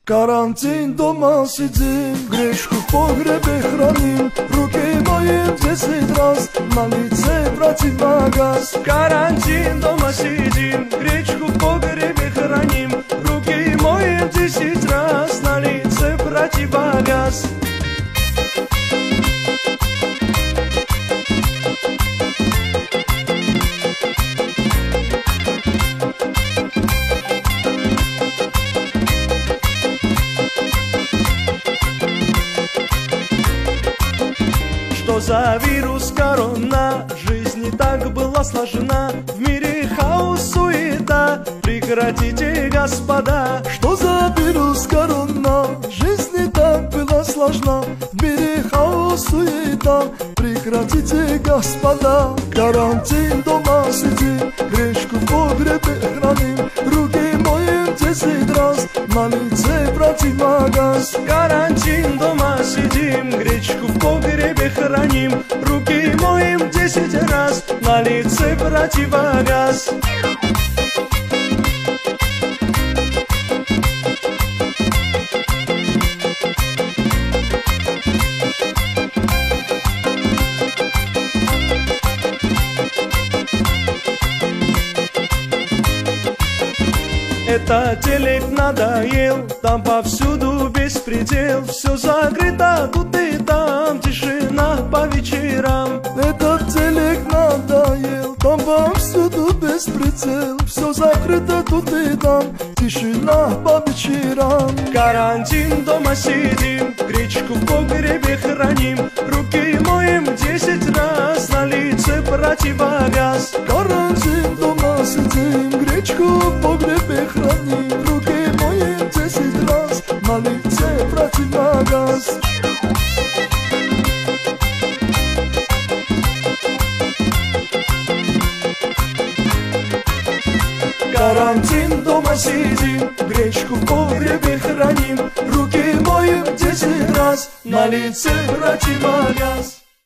Карантин дома сидим, гречку в погребе храним, руки моем 10 раз, на лице противогаз. Карантин дома сидим, гречку в погребе храним, руки моем 10 раз, на лице противогаз. Что за вирус корона? Жизнь не так была сложна. В мире хаос, суета. Прекратите, господа. Что за вирус корона? Жизнь не так была сложна. В мире хаос, суета. Прекратите, господа. Карантин дома сидим, гречку в погребе храним, руки моем 10 раз, на лице противогаз. Карантин дома сидим, гречку в погребе храним, руки моем 10 раз, на лице противогаз. Это телек надоел, там повсюду беспредел, все закрыто тут и там, тишина по вечерам. Этот телек надоел, там повсюду беспредел, все закрыто тут и там, тишина по вечерам. Карантин дома сидим, гречку в погребе храним, руки моем 10 раз, на лице противогаз. Карантин дома сидим, гречку в погребе храним, руки моем 10 раз, на лице противогаз. Карантин дома сидим, гречку в погребе храним, руки моем 10 раз, на лице противогаз.